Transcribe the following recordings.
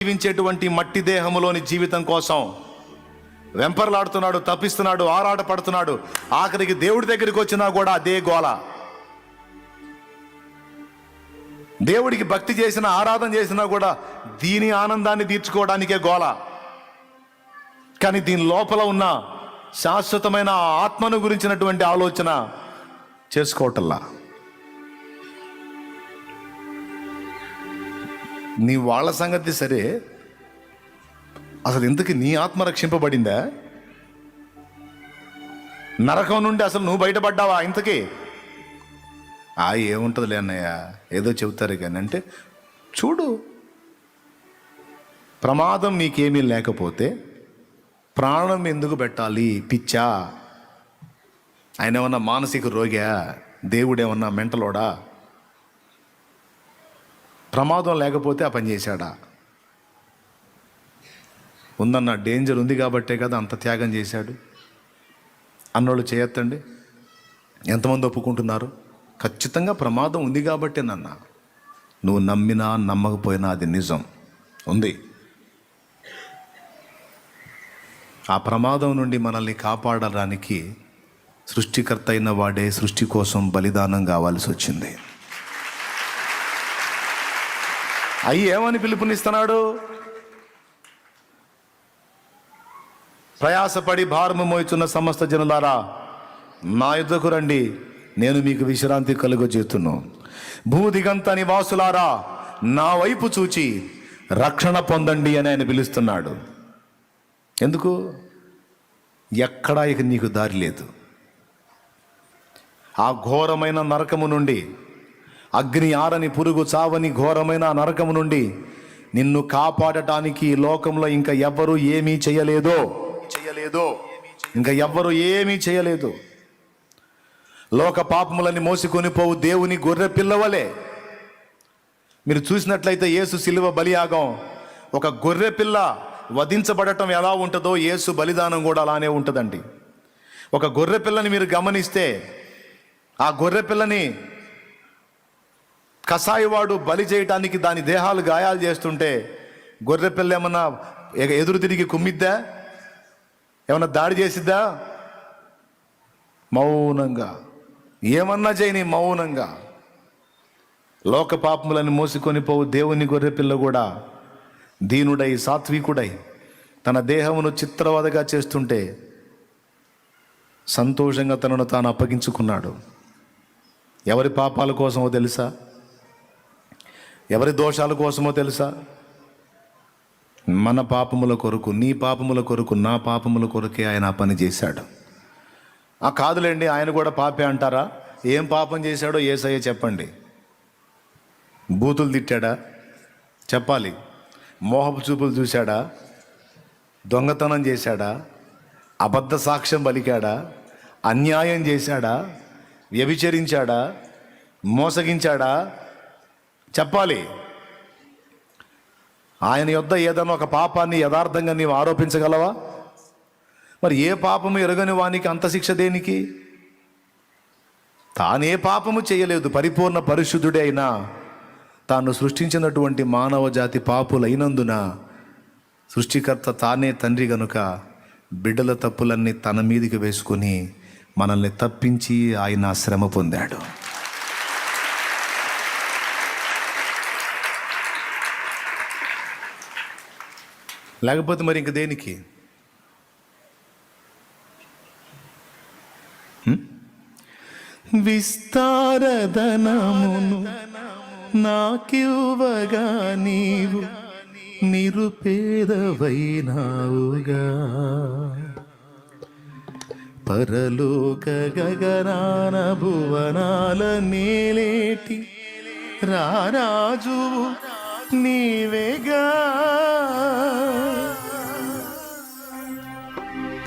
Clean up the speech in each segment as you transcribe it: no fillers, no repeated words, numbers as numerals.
జీవించేటువంటి మట్టి దేహములోని జీవితం కోసం వెంపర్లాడుతున్నాడు, తప్పిస్తున్నాడు, ఆరాట పడుతున్నాడు. ఆఖరికి దేవుడి దగ్గరికి వచ్చినా కూడా అదే గోల. దేవుడికి భక్తి చేసిన, ఆరాధన చేసినా కూడా దీని ఆనందాన్ని తీర్చుకోవడానికే గోల. కానీ దీని లోపల ఉన్న శాశ్వతమైన ఆత్మను గురించినటువంటి ఆలోచన చేసుకోవటల్లా. నీ వాళ్ళ సంగతి సరే, అసలు ఇంతకీ నీ ఆత్మ రక్షింపబడిందా? నరకం నుండి అసలు నువ్వు బయటపడ్డావా? ఇంతకీ ఏముంటుందిలే అన్నయ్య, ఏదో చెబుతారు కానీ అంటే చూడు, ప్రమాదం నీకేమీ లేకపోతే ప్రాణం ఎందుకు పెట్టాలి? పిచ్చా? ఆయన ఏమన్నా మానసిక రోగా? దేవుడేమన్నా మెంటలోడా? ప్రమాదం లేకపోతే ఆ పని చేశాడా? ఉందన్న డేంజర్ ఉంది కాబట్టే కదా అంత త్యాగం చేశాడు అన్నోళ్ళు చేయొద్దండి. ఎంతమంది ఒప్పుకుంటున్నారు? ఖచ్చితంగా ప్రమాదం ఉంది కాబట్టే నన్న. నువ్వు నమ్మినా నమ్మకపోయినా అది నిజం ఉంది. ఆ ప్రమాదం నుండి మనల్ని కాపాడడానికి సృష్టికర్త అయిన వాడే సృష్టి కోసం బలిదానం కావాల్సి వచ్చింది. అయ్యి ఏమని పిలుపునిస్తున్నాడు? ప్రయాసపడి భారము మోయుచున్న సమస్త జనులారా నా యుద్ధకు రండి, నేను మీకు విశ్రాంతి కలుగజేతును. భూదిగంత నివాసులారా నా వైపు చూచి రక్షణ పొందండి అని ఆయన పిలుస్తున్నాడు. ఎందుకు? ఎక్కడా ఇక నీకు దారి లేదు. ఆ ఘోరమైన నరకము నుండి, అగ్ని ఆరని పురుగు చావని ఘోరమైన నరకము నుండి నిన్ను కాపాడటానికి ఈ లోకంలో ఇంకా ఎవ్వరూ ఏమీ చేయలేదో ఇంకా ఎవ్వరూ ఏమీ చేయలేదు. లోక పాపములని మోసుకొని పోవు దేవుని గొర్రె పిల్లవలే. మీరు చూసినట్లయితే యేసు శిలువ బలియాగం, ఒక గొర్రె పిల్ల వధించబడటం ఎలా ఉంటుందో యేసు బలిదానం కూడా అలానే ఉంటుందండి. ఒక గొర్రె పిల్లని మీరు గమనిస్తే, ఆ గొర్రె పిల్లని కసాయివాడు బలి చేయటానికి దాని దేహాలు గాయాలు చేస్తుంటే గొర్రె పిల్ల ఏమన్నా ఎదురు తిరిగి కుమ్మిద్దా? ఏమన్నా దాడి చేసిద్దా? మౌనంగా, ఏమన్నా చేయని మౌనంగా. లోక పాపములను మోసుకొని పోవు దేవుని గొర్రె పిల్ల కూడా దీనుడై, సాత్వికుడై తన దేహమును చిత్రవదగా చేస్తుంటే సంతోషంగా తనను తాను అప్పగించుకున్నాడు. ఎవరి పాపాల కోసమో తెలుసా? ఎవరి దోషాల కోసమో తెలుసా? మన పాపముల కొరకు, నీ పాపముల కొరకు, నా పాపముల కొరకే ఆయన ఆ పని చేశాడు. కాదులేండి, ఆయన కూడా పాపే అంటారా? ఏం పాపం చేశాడో యేసయ్య చెప్పండి. బూతులు తిట్టాడా? చెప్పాలి. మోహపు చూపులు చూశాడా? దొంగతనం చేశాడా? అబద్ధ సాక్ష్యం పలికాడా? అన్యాయం చేశాడా? వ్యభిచరించాడా? మోసగించాడా? చెప్పాలి. ఆయన యొద్ద ఏదైనా ఒక పాపాన్ని యథార్థంగా నీవు ఆరోపించగలవా? మరి ఏ పాపము ఎరగని వానికి అంత శిక్ష దేనికి? తానే పాపము చేయలేదు, పరిపూర్ణ పరిశుద్ధుడే అయినా తాను సృష్టించినటువంటి మానవ జాతి పాపులైనందున సృష్టికర్త తానే తండ్రి గనుక బిడ్డల తప్పులన్నీ తన మీదికి వేసుకొని మనల్ని తప్పించి ఆయన శ్రమ పొందాడు. లేకపోతే మరి ఇంక దేనికి? విస్తారధనమును నాకివ్వగా నీవు నిరుపేదవైనావుగా, పరలోక గగనాన భువనాల నేలేటి రారాజు నీవేగా,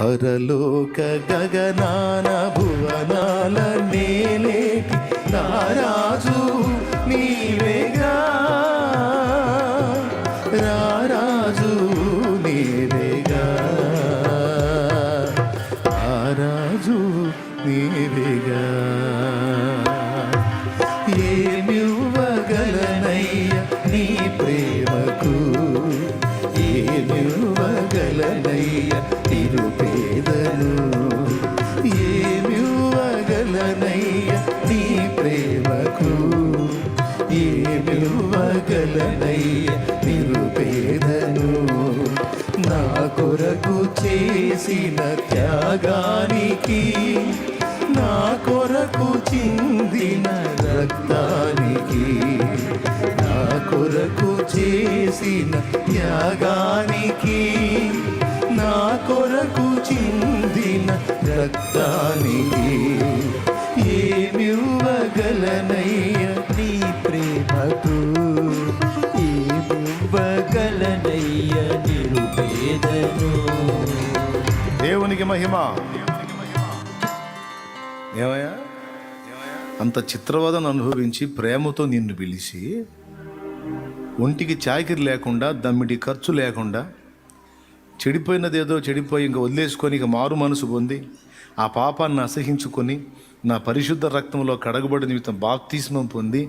పరలోక గగనాన భువనాల నేలేటి రారాజు నీవేగా, రారాజు నీవేగా, రారాజు నీవేగా. ఏమివ్వగలనయ్య నీ ప్రేమకు ఏమివ్వగలనయ్య నిరుపేదను, ఏమివ్వగలనయ్య నీ ప్రేమకు, ఏమివ్వగలనయ్య నిరుపేదను. నా కొరకు చేసిన త్యాగానికి, నా కొరకు చిందిన రక్తానికి, నా కొరకు చేసిన త్యాగానికి, నా కొరకు చిందిన రక్తానికి, ఏమివ్వగలనయ్య నీ ప్రేమకు, ఏమివ్వగలనయ్య నిరుపేదను. దేవునికి మహిమ. ఏమయ్యా, అంత చిత్రవదను అనుభవించి ప్రేమతో నిన్ను పిలిచి, ఒంటికి చాకిరి లేకుండా, దమ్మిడి ఖర్చు లేకుండా, చెడిపోయినదేదో చెడిపోయి ఇంక వదిలేసుకొని ఇక మారు మనసు పొంది ఆ పాపాన్ని అసహించుకొని నా పరిశుద్ధ రక్తంలో కడగబడి నిమిత్తం బాప్తిస్మం పొంది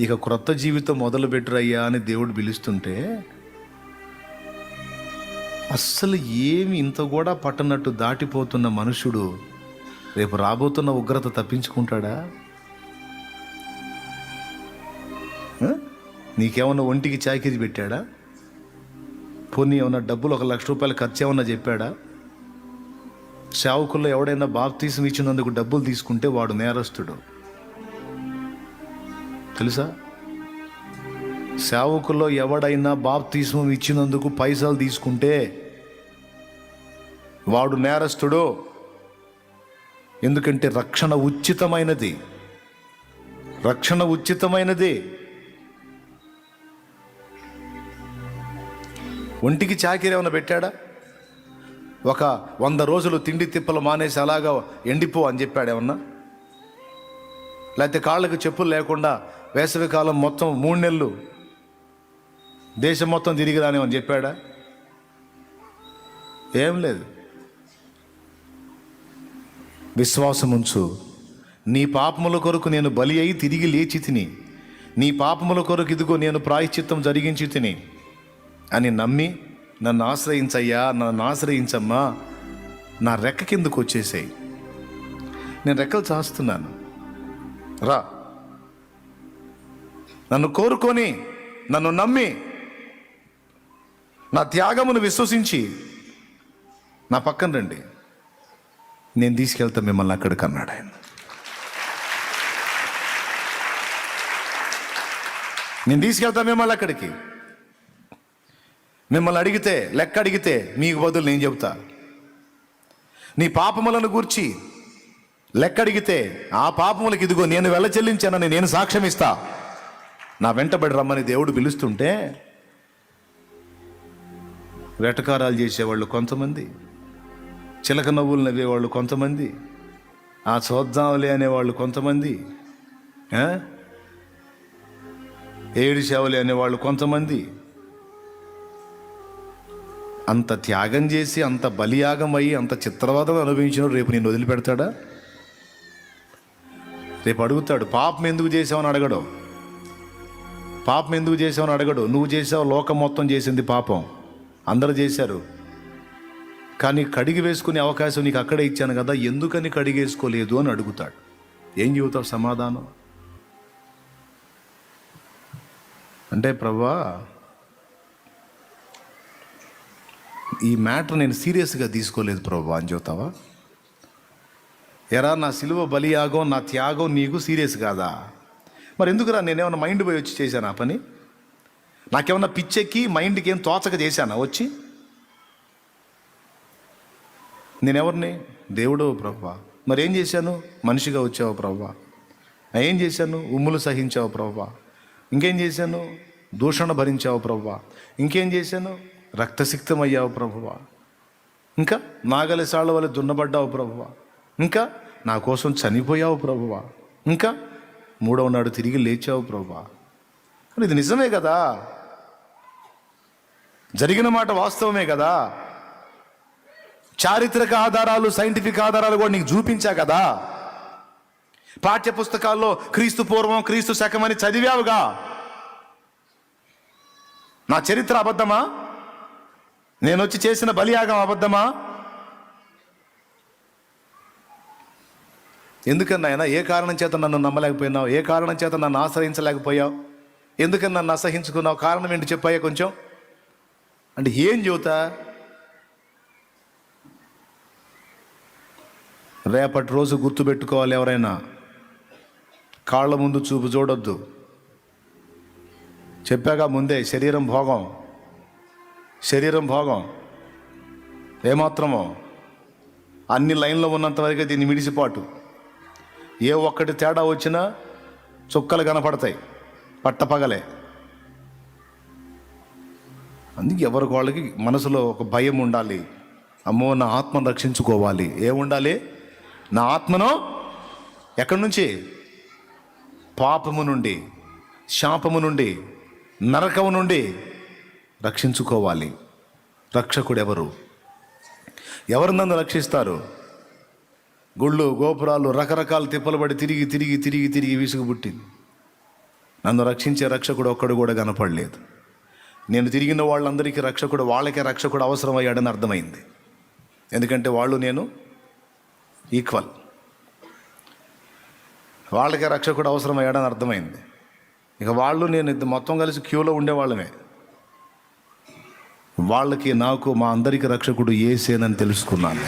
ఇక క్రొత్త జీవితం మొదలుపెట్టురయ్యా అని దేవుడు పిలుస్తుంటే, అస్సలు ఏమి ఇంత కూడా పట్టనట్టు దాటిపోతున్న మనుషుడు రేపు రాబోతున్న ఉగ్రత తప్పించుకుంటాడా? నీకేమన్నా ఒంటికి చాకిరీ పెట్టాడా? పోనీ ఏమన్నా డబ్బులు 1,00,000 రూపాయలు ఖర్చు ఏమన్నా చెప్పాడా? సేవకుల్లో ఎవడైనా బాప్తీసం ఇచ్చినందుకు డబ్బులు తీసుకుంటే వాడు నేరస్తుడు, తెలుసా? సేవకుల్లో ఎవడైనా బాప్తీసం ఇచ్చినందుకు పైసలు తీసుకుంటే వాడు నేరస్తుడు. ఎందుకంటే రక్షణ ఉచితమైనది, రక్షణ ఉచితమైనది. ఒంటికి చాకిరి ఏమైనా పెట్టాడా? ఒక 100 రోజులు తిండి తిప్పలు మానేసి అలాగా ఎండిపో అని చెప్పాడేమన్నా? లేకపోతే కాళ్ళకు చెప్పులు లేకుండా వేసవికాలం మొత్తం 3 నెలలు దేశం మొత్తం తిరిగి రానేమని చెప్పాడా? ఏం లేదు. విశ్వాసముంచు, నీ పాపముల కొరకు నేను బలి అయి తిరిగి లేచి తిని, నీ పాపముల కొరకు ఇదిగో నేను ప్రాయశ్చిత్తం జరిగించి తిని అని నమ్మి నన్ను ఆశ్రయించయ్యా, నన్ను ఆశ్రయించమ్మా, నా రెక్క కిందకు వచ్చేసాయి, నేను రెక్కలు చాస్తున్నాను, రా, నన్ను కోరుకొని నన్ను నమ్మి నా త్యాగమును విశ్వసించి నా పక్కన రండి, నేను తీసుకెళ్తా మిమ్మల్ని అక్కడికి అన్నాడు ఆయన. నేను తీసుకెళ్తా మిమ్మల్ని అక్కడికి. మిమ్మల్ని అడిగితే, లెక్క అడిగితే మీకు బదులు నేను చెబుతా. నీ పాపములను గూర్చి లెక్క అడిగితే ఆ పాపములకు ఇదిగో నేను వెళ్ళ చెల్లించానని నేను సాక్ష్యం ఇస్తా. నా వెంటబడి రమ్మని దేవుడు పిలుస్తుంటే వెటకారాలు చేసేవాళ్ళు కొంతమంది, చిలక నవ్వులు నవ్వేవాళ్ళు కొంతమంది, ఆ చూద్దాంలే అనేవాళ్ళు కొంతమంది, ఏడు సేవలే అనేవాళ్ళు కొంతమంది. అంత త్యాగం చేసి, అంత బలియాగం అయ్యి, అంత చిత్రవాదం అనుభవించినోడు రేపు నిన్ను వదిలిపెడతాడా? రేపు అడుగుతాడు, పాపం ఎందుకు చేసావని అడగడు, పాపం ఎందుకు చేసావని అడగడు. నువ్వు చేసావు, లోకం మొత్తం చేసింది పాపం, అందరూ చేశారు, కానీ కడిగి వేసుకునే అవకాశం నీకు అక్కడే ఇచ్చాను కదా, ఎందుకని కడిగేసుకోలేదు అని అడుగుతాడు. ఏం చెబుతావు సమాధానం? అంటే ప్రభువా, ఈ మ్యాటర్ నేను సీరియస్గా తీసుకోలేదు ప్రభువా అని చెబుతావా? ఎరా, నా సిలువ బలియాగం, నా త్యాగం నీకు సీరియస్ కాదా? మరి ఎందుకురా, నేనేమన్నా మైండ్ పోయి వచ్చి చేశాను ఆ పని? నాకేమన్నా పిచ్చెక్కి మైండ్కి ఏం తోచక చేశానా వచ్చి? నేనెవరిని? దేవుడు ప్రభువా. మరి ఏం చేశాను? మనిషిగా వచ్చావు ప్రభువా. ఏం చేశాను? ఉమ్ములు సహించావు ప్రభువా. ఇంకేం చేశాను? దూషణ భరించావు ప్రభువా. ఇంకేం చేశాను? రక్తసిక్తమయ్యావు ప్రభువా. ఇంకా నాగలి సాళ్ళ వల్ల దున్నబడ్డావు ప్రభువా. ఇంకా నా కోసం చనిపోయావు ప్రభువా. ఇంకా 3వ నాడు తిరిగి లేచావు ప్రభువా. ఇది నిజమే కదా, జరిగిన మాట వాస్తవమే కదా. చారిత్రక ఆధారాలు, సైంటిఫిక్ ఆధారాలు కూడా నీకు చూపించా కదా. పాఠ్య పుస్తకాల్లో క్రీస్తు పూర్వం, క్రీస్తు శకం అని చదివావుగా. నా చరిత్ర అబద్ధమా? నేను వచ్చి చేసిన బలియాగం అబద్ధమా? ఎందుకన్నా ఆయన ఏ కారణం చేత నన్ను నమ్మలేకపోయినావు? ఏ కారణం చేత నన్ను ఆశ్రయించలేకపోయావు? ఎందుకని నన్ను అసహించుకున్నావు? కారణం ఏంటి చెప్పాయా కొంచెం అంటే ఏం చెబుతా? రేపటి రోజు గుర్తుపెట్టుకోవాలి. ఎవరైనా కాళ్ళ ముందు చూపు చూడొద్దు. చెప్పాగా ముందే, శరీరం భోగం ఏమాత్రమో అన్ని లైన్లో ఉన్నంత వరకే దీన్ని మిడిసిపాటు. ఏ ఒక్కటి తేడా వచ్చినా చుక్కలు కనపడతాయి పట్టపగలే. అందుకే ఎవరికి వాళ్ళకి మనసులో ఒక భయం ఉండాలి. అమ్మో, నా ఆత్మను రక్షించుకోవాలి. ఏముండాలి? నా ఆత్మను ఎక్కడి నుంచి? పాపము నుండి, శాపము నుండి, నరకము నుండి రక్షించుకోవాలి. రక్షకుడు ఎవరు నన్ను రక్షిస్తారు? గుళ్ళు గోపురాలు రకరకాల తిప్పలు పడి తిరిగి విసుగు పుట్టింది. నన్ను రక్షించే రక్షకుడు ఒక్కడు కూడా కనపడలేదు. నేను తిరిగిన వాళ్ళందరికీ వాళ్ళకే రక్షకుడు అవసరమయ్యాడని అర్థమైంది. ఎందుకంటే నేను ఈక్వల్. వాళ్ళకే రక్షకుడు అవసరమయ్యాడని అర్థమైంది. ఇక నేను మొత్తం కలిసి క్యూలో ఉండేవాళ్ళమే. వాళ్ళకి నాకు మా అందరికీ రక్షకుడు యేసేనని తెలుసుకున్నాను.